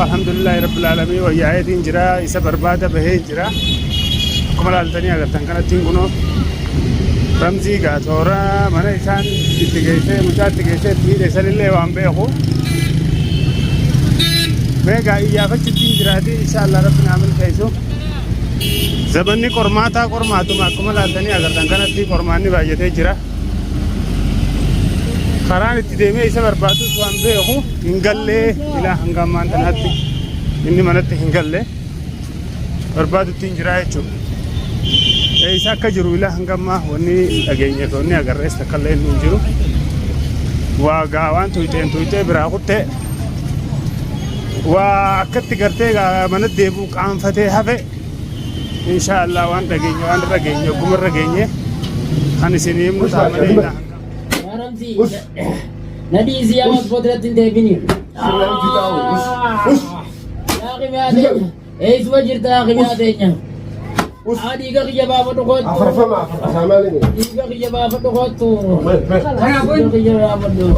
الحمد لله رب العالمين ويعيد جرا يسبر بعد به جرا كمال الدنيا قلتن كانت تنقنو رمزي قاتورا من إنسان تجيسه مجاد تجيسه تيجي يسأل الله وان بيخو ما قاعد يافت جرادي إن شاء الله ربنا عمل كيسو زبني كرماتا كرماتو ما كمال الدنيا قلتن كانت تي كرماني باجته جرا خران تديمه يسبر بعد وان بيخو إنقله إلى هنگامان تنهاتي إني منت إنقله برباد تنجرا يشوف إيسا كجرو إلى هنگاما وني أجيني كوني أگر استقلين نجرو وعوان تويتين براغوتة وأكتر كرتة من الدبوك عام فتح هفه إن شاء الله وان رجيني كمر رجيني هنسينيم نتعامل نادي زيامة قدرة الدبيني. أخي ما أدري. إيش وجرت أخي ما أدري. أدي كذي جباب تقول. أفرفما أفرفمالني. كذي جباب تقول تو. كذي جباب تقول.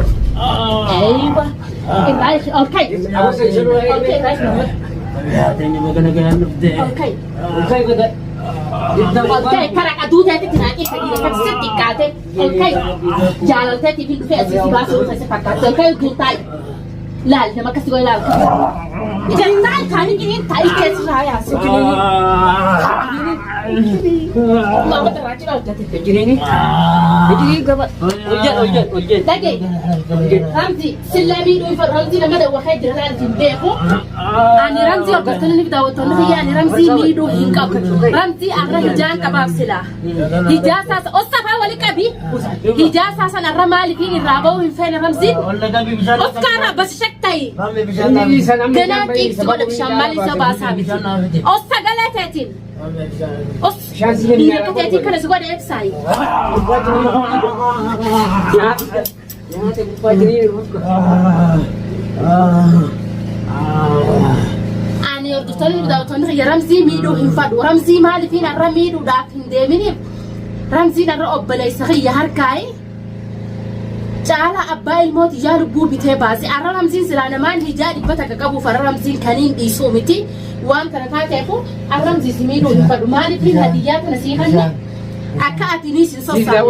أيوة. إبراهيم أوكي. أوكي رايح نقول. يا تاني ما كنا كنا نبدأ. أوكي. أوكي كذا. أوكي كرك أدوته تتناقي كذي كذا ستي كاتة. أوكي. جالته تبي في أساس باسو فسه فكرت. أوكي قلتاي. لا لما كسر لا. إذا ناي كاني كني تاي كسر هاي أسوكني. ما بتراجع لا تتجريني. تجري كذا. أوجد. لكن رمزي سلامي دوي فرمزي لما ده واحد جرنا تبدأه. أنا رمزي أقولتني بدأ وتقولي يعني رمزي ميدو هينكا. رمزي أغرى هجان كباب سلا. هجاسة أصلا ولا كبي. هجاسة أنا رمالي في الرابو فين رمزي. أفكار بس شكتاي. كنا تيجي تقول شمالي سباسة. أصلا قلتين. أص. إذا كنت كنا سقوا ده إبساي. أنا يردتني بدأ وتقولي يا رمزي ميدو هنفاد ورمزي مالي فينا رميدو داكن ديميني. رمزي نرى أبلا يسخي هركاي. تعالى أبا الموت يجارب بو بتبازي أرى رمزين سلانا مان هجاري بتاك كابو فر رمزين كنين إيسومتي وام كنا تاكو الرمزي سمينو يفرد مالي في الهديات نسيحني أكاد نيسي صوصا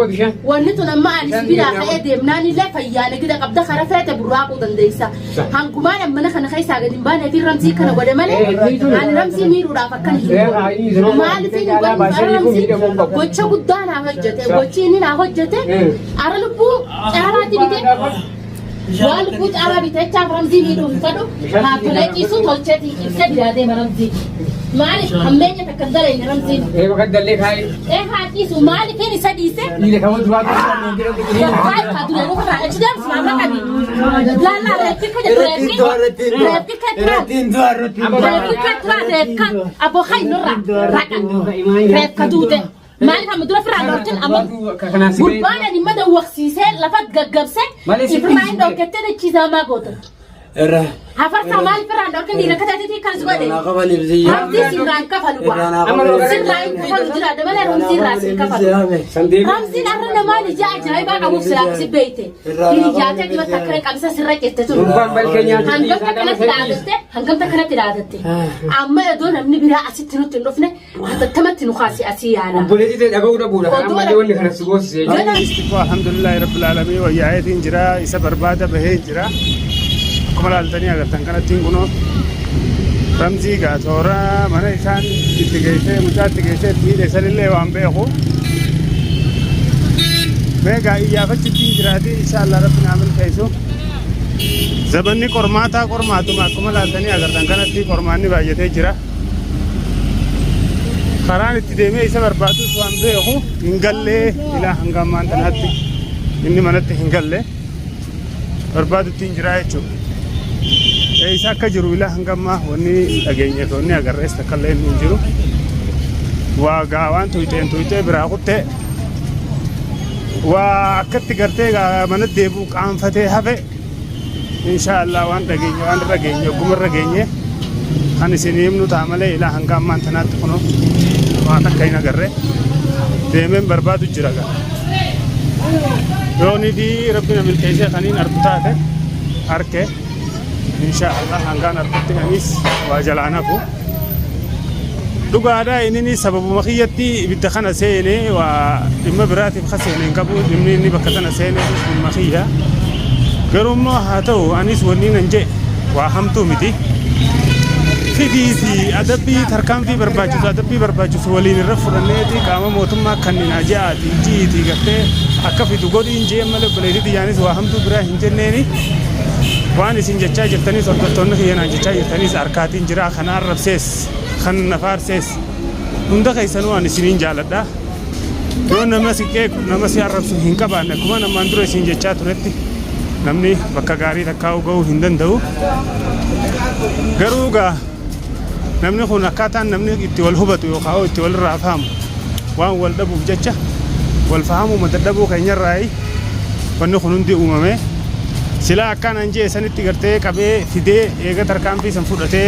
ونتو لما أني سبيلا خيدي مناني لا فيانا كده قبدا خرافات براقو دنديسا هنكمان أمنا خنا خيسا قدين بانا في رمزي كنا ودمالي أنا رمزي ميرو رافكان هيرو مالي في نبان فر رمزي وچا قدانا هجته وچينينا هجته أرى لبو أرى تبيته والبوت أرى بيته رمزي ميرو فدو هاتولاتي سو تولچتي إبسا بلادي مرمزي مالك هميني تكدل إن رمزي إيه بكدل لك هاي إيه هاتي سو مالك فيني سديسة إيه كمان جواب هاي كادونا نو كنا إيش سمعنا كذي لا رتين أبو خاي نورا راكان رت كادوته مالك هم دول فرع نورتين أما قربانا دي مدى وخسيسة لفت جبسة إفرماين دو كتير كذا ما قلت هفرت مال فرع نورتين دي ركضتي كان زودي رمزي سيران كفلوا سيران كفلوا جرا ده ماله رمزي راسي كفلوا رمزي نرنا مالي جاء جايبا أبو سلاك سبيته اللي جاته دي بتكرر كمسة سرقة تتون هنقم تكنا تلادته هنقم تكنا تلادته أما يدون أمني برا أسيتنو تنوفنا حتى تمت نخاسي أسيانا الحمد لله رب العالمين ويعيد جرا يسبر بعد به جرا كمال الدنيا قلتن كانت تنقنو رمزي قاتورا من إنسان تجيسه مجاد تجيسه تيجي يسأل الله وان بيخو ما قاعد يافت جرادي إن شاء الله ربنا عمل كيسو زبني كرماتو ما كمال الدنيا قلتن كانت تي كرماني باجته جرا خران تديمه يسبر بعد وان بيخو إنقله إلى هنگامان تنهاتي إني منت إنقله برباد تنجرا يشوف إيسا كجرو إلى هنگاما وني أجيني كوني أگر استقلين نجرو وعوان تويتين براغوتة وأكتر كرتة من الدبوك عام فتح هفه إن شاء الله وان رجيني كمر رجيني هنسينيم نتعامل إلى هنگاما تنات كنو وانا كينا قرر ديمن برباد جرا يوني دي ربنا ملكيسه خنين أربطاته أركه inshaallah hangaan argatti anis waa jalaa nafu dhugaadhaa inni sababuma kiyyatti ibidda kana seenee waa dhimma biraatiif kaseeneen qabu dhimmi inni bakka sana seenee dhimma kiyya garummoo haa ta'u anis wanni nan jee waa hamtuu miti fidiiti adabbii tarkaanfii barbaachisu waliin irra fudhanneeti qaama mootummaa kannina ja'aati jiiti gartee akka fidu godhiin jee malee obboleetii yaanis waa hamtuu biraa hin jenneeni waan isin jechaa jirtanis hordoftoonni kiyyanaan jechaa jirtanis harkaatiin jira kan arrabsees kan nafaarsees hunda keessanuu waan isiniin jaaladha yoo nama siqee nama si arrabsu hin qabaanne akkuma namaan dura isin jechaa turetti namni bakka gaarii takkaa'u ga'uu hin danda'u garuu gaa namni kun akkaataan namni itti wal hubatu yookaan itti wal irraa fahamu waan wal dhabuuf jecha wal fahamuu madadhabuu keenyarraayi wanni kun hundi uumame silaa akkaan anjee sanitti gartee qabee fidee eega tarkaanfii san fudhatee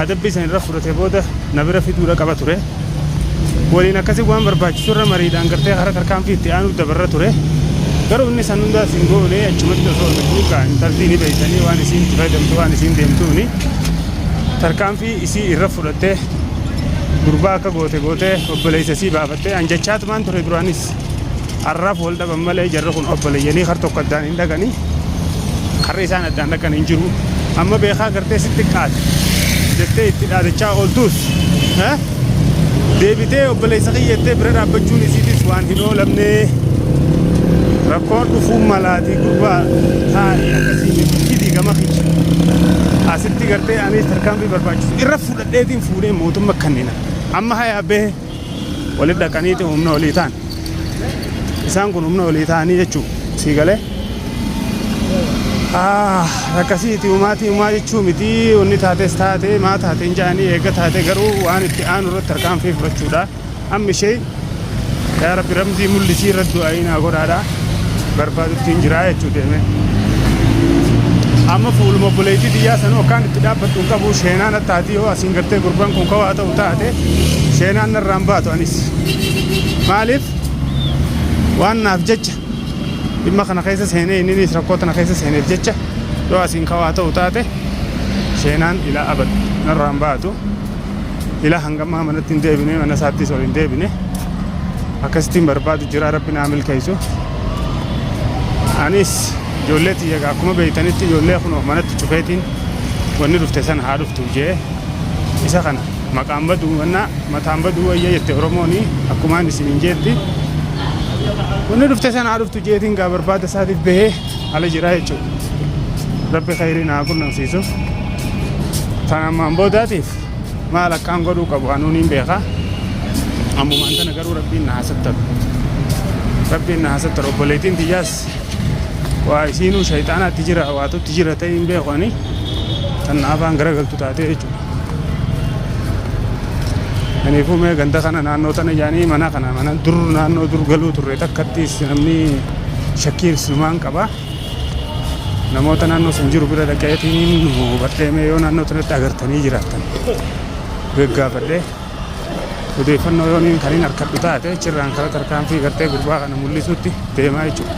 adabbii san irra fudhatee booda na bira fiduudha qaba ture waliin akkasii waan barbaachisu irra mariidhaan gartee hara tarkaanfii itti aanuuf dabarra ture garuu inni san hundaa isin goone achumatti osoo dhugaa intaltii ni beeytanii waan isiin itti fayyadamtu waan isiin deemtuuni tarkaanfii isii irra fudhattee gurbaa akka gootee obboleessa isii baafattee anjechaatumaan ture duraanis arraaf wal dhaban malee jarri kun obboleeyyanii har tokko addaan hin dhaqanii harri isaan addaan dhaqan hin jiru amma beekaa gartee sitti qaate jettee itti dhaadachaa ooltuus deebitee obboleessa kiyyattee bira dhaabbachuun isiitis waan hin oolamne rakkoon dhufuu malaatii gurbaa taa'ee akkasii fidii gama kiyya asitti gartee anis tarkaanfii barbaachisu irra fudhadheetiin fuudhee mootummaa kannina amma hayaa bee walitti dhaqaniiti humna olii ta'an isaan kun humna olii ta'anii jechuu sii galee akkasiiti uumaa jechuu miti wanni taates taate maa taate hin jaanii eega taate garuu waan itti aanu irratti tarkaanfii fudhachuudha amma ishee yaa rabbi ramzii mul'isii irra du'aayinaa godhaadha barbaadutti hin jiraa jechuu deeme amma fuuluma obboleettii xiyyaa sanuu akkaan itti dhaabbadhu hin qabu sheenaan attaati yoo asiin gartee gurbaan kun kawaa ta'u taate sheenaan narraan baatu anis maaliif waan naaf jecha dhimma kana keessa seenee inninis rakkoo tana keessa seeneef jecha yoo asiin kawaa ta'u taate sheenaan ilaa abad narraan baatu ilaa hangammaa manatti hin deebine mana isaattis ol hin deebine akkasittiin barbaadu jira rabbi naa milkeessu anis ijoollee xiyyaga akkuma beeytanitti ijoollee kun manatti cufeetiin wanni dhufte sana haa dhuftu jee isa kana maqaan baduu mannaa mataan baduu wayya jette oromooni akkumaan isiniin jeetti wanni dhufte sana haa dhuftu jeetiin gaa barbaada isaatiif bahee ala jiraa jechuudha rabbi khayrii naa qunnamsiisu tanammaan boodaatiif maal akkaan godhuu qabu anuun hin beekaa ammumaan tana garuu rabbiin na hasattaru obboleettiin xiyyaas waa isiinuu shayxaanaatti jira waatutti jira ta'e hin beekani tan afaan garagaltu taatee jechuudha kaniifuu mee ganda kana naannoo tana jaanii mana kana mana dur naannoo dur galuu turre takkattis namni shakkiin sinumaan qaba namoota naannoo san jiru bira dhaqeetiin hubadheemee yoo naannoo tanatti agartanii jiraattan gaggaafadhee odeeffannoo yooniin kaniin harkadhu taate achirraan kara tarkaanfii gartee gurbaa kana mul'isutti deemaa jechuudha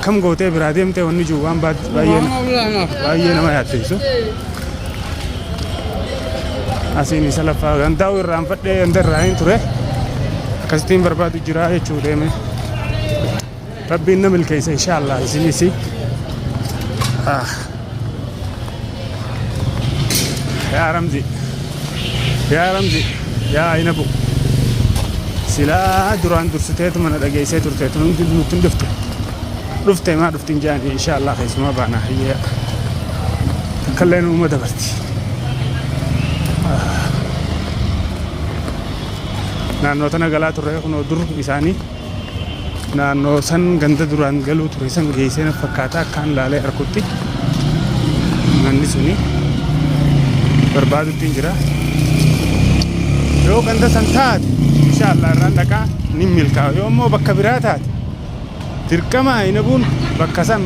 kam gootee biraa deemtee wanni jiru waan baay'ee nama yaaddeessu asiin isa lafaa gandaa'u irraan fadhee ganda irraa hin ture akkasittiin barbaadu jiraa jechuu deeme rabbiin na milkeessa inshaallah isinis yaa ramzi yaa aynabu silaa duraan dursiteetu mana dhageessee turteetu nutti dhufte maa dhuftiin jaanii inshaallah keessumaa baanaa hiyyaa takkalleen uuma dabarti naannoo tana galaa turre kunoo dur isaanii naannoo san ganda duraan galuu ture san geessee na fakkaata akkaan laalee arkutti manni suni barbaadutti hin jira yoo ganda san taate inshaallah irraan dhaqaa ni milkaa'u yoo immoo bakka biraa taate dirqama aynabuun bakka san